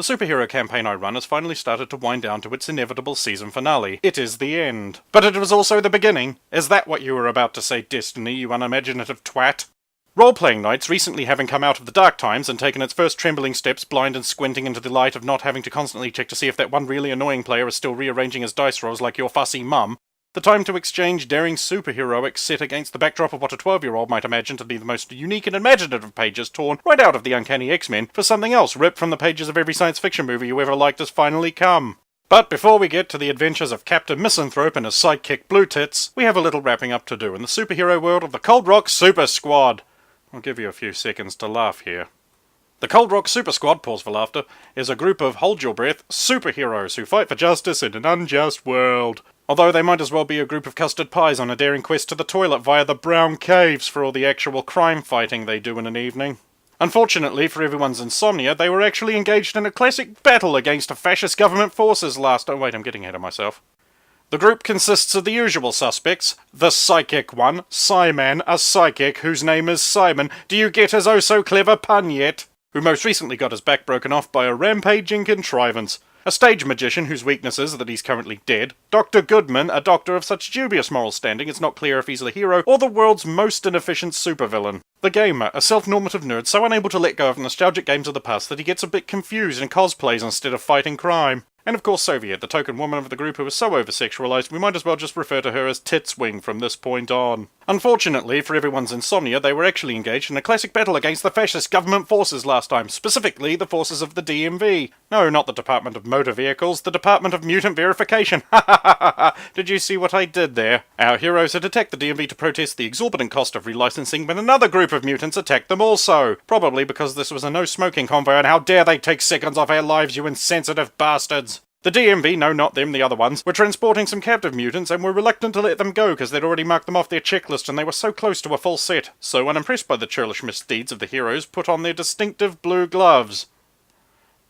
The superhero campaign I run has finally started to wind down to its inevitable season finale. It is the end. But it was also the beginning. Is that what you were about to say, Destiny, you unimaginative twat? Role-playing nights, recently having come out of the dark times and taken its first trembling steps, blind and squinting into the light of not having to constantly check to see if that one really annoying player is still rearranging his dice rolls like your fussy mum, the time to exchange daring superheroics set against the backdrop of what a 12-year-old might imagine to be the most unique and imaginative pages torn right out of the Uncanny X-Men for something else ripped from the pages of every science fiction movie you ever liked has finally come. But before we get to the adventures of Captain Misanthrope and his sidekick Blue Tits, we have a little wrapping up to do in the superhero world of the Cold Rock Super Squad. I'll give you a few seconds to laugh here. The Cold Rock Super Squad, pause for laughter, is a group of, hold your breath, superheroes who fight for justice in an unjust world. Although they might as well be a group of custard pies on a daring quest to the toilet via the brown caves for all the actual crime fighting they do in an evening. Unfortunately for everyone's insomnia, they were actually engaged in a classic battle against fascist government forces last... Oh wait, I'm getting ahead of myself. The group consists of the usual suspects. The psychic one, Simon, a psychic whose name is Simon. Do you get his oh-so-clever pun yet? Who most recently got his back broken off by a rampaging contrivance. A stage magician whose weakness is that he's currently dead. Dr. Goodman, a doctor of such dubious moral standing it's not clear if he's the hero or the world's most inefficient supervillain. The gamer, a self-normative nerd so unable to let go of nostalgic games of the past that he gets a bit confused and cosplays instead of fighting crime. And of course Soviet, the token woman of the group who is so over-sexualized we might as well just refer to her as Titswing from this point on. Unfortunately for everyone's insomnia, they were actually engaged in a classic battle against the fascist government forces last time, specifically the forces of the DMV. No, not the Department of Motor Vehicles, the Department of Mutant Verification. Ha ha ha ha ha! Did you see what I did there? Our heroes had attacked the DMV to protest the exorbitant cost of relicensing when another group of mutants attacked them also. Probably because this was a no-smoking convoy and how dare they take seconds off our lives, you insensitive bastards! The DMV, no not them, the other ones, were transporting some captive mutants and were reluctant to let them go because they'd already marked them off their checklist and they were so close to a full set. So, unimpressed by the churlish misdeeds of the heroes, put on their distinctive blue gloves.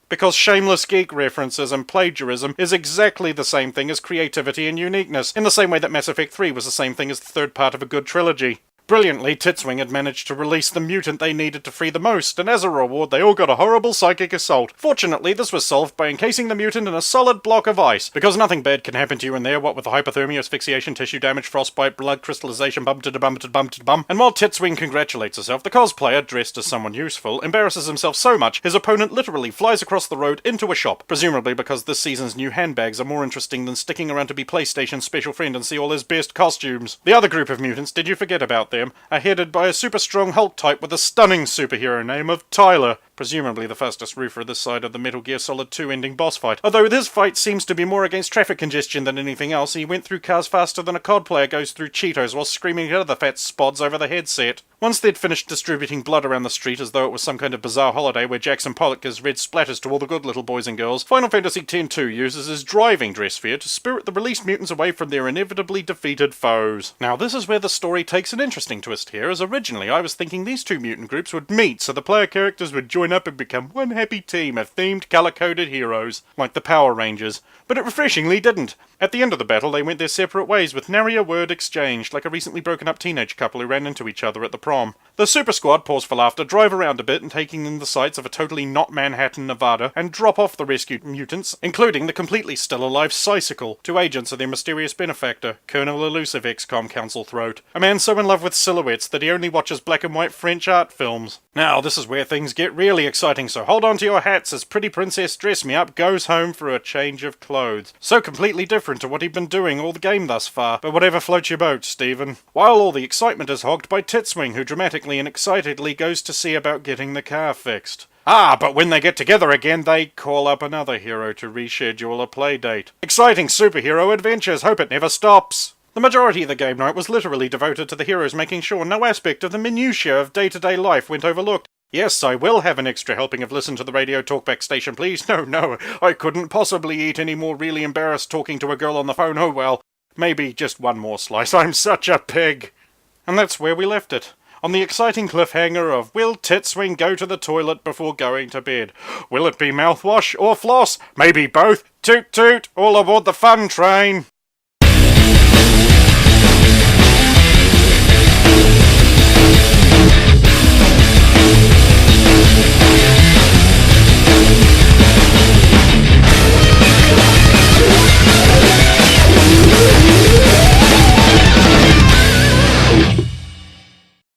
Because shameless geek references and plagiarism is exactly the same thing as creativity and uniqueness, in the same way that Mass Effect 3 was the same thing as the third part of a good trilogy. Brilliantly, Titswing had managed to release the mutant they needed to free the most, and as a reward they all got a horrible psychic assault. Fortunately, this was solved by encasing the mutant in a solid block of ice, because nothing bad can happen to you in there, what with the hypothermia, asphyxiation, tissue damage, frostbite, blood crystallization, bum-to-bum-to-bum-to-bum. And while Titswing congratulates herself, the cosplayer, dressed as someone useful, embarrasses himself so much his opponent literally flies across the road into a shop, presumably because this season's new handbags are more interesting than sticking around to be PlayStation's special friend and see all his best costumes. The other group of mutants, did you forget about them? Are headed by a super strong Hulk type with a stunning superhero name of Tyler, presumably the fastest roofer this side of the Metal Gear Solid 2 ending boss fight. Although this fight seems to be more against traffic congestion than anything else, he went through cars faster than a COD player goes through Cheetos while screaming at other fat spods over the headset. Once they'd finished distributing blood around the street as though it was some kind of bizarre holiday where Jackson Pollock gives red splatters to all the good little boys and girls, Final Fantasy X-2 uses his driving dress sphere to spirit the released mutants away from their inevitably defeated foes. Now this is where the story takes an interesting twist here, as originally I was thinking these two mutant groups would meet so the player characters would join up and become one happy team of themed colour-coded heroes, like the Power Rangers, but it refreshingly didn't. At the end of the battle they went their separate ways with nary a word exchanged, like a recently broken up teenage couple who ran into each other at the prom. The Super Squad, pause for laughter, drive around a bit and taking in the sights of a totally not Manhattan, Nevada, and drop off the rescued mutants, including the completely still alive Psysicle, two agents of their mysterious benefactor, Colonel Elusive XCOM Council Throat, a man so in love with silhouettes that he only watches black and white French art films. Now this is where things get really exciting, so hold on to your hats as Pretty Princess Dress Me Up goes home for a change of clothes. So completely different to what he'd been doing all the game thus far, but whatever floats your boat, Stephen. While all the excitement is hogged by Titswing, who dramatically and excitedly goes to see about getting the car fixed. Ah, but when they get together again, they call up another hero to reschedule a playdate. Exciting superhero adventures, hope it never stops! The majority of the game night was literally devoted to the heroes making sure no aspect of the minutiae of day-to-day life went overlooked. Yes, I will have an extra helping of Listen to the Radio Talkback Station, please. No, I couldn't possibly eat any more really embarrassed talking to a girl on the phone. Oh well, maybe just one more slice. I'm such a pig. And that's where we left it. On the exciting cliffhanger of will Titswing go to the toilet before going to bed? Will it be mouthwash or floss? Maybe both. Toot toot, all aboard the fun train.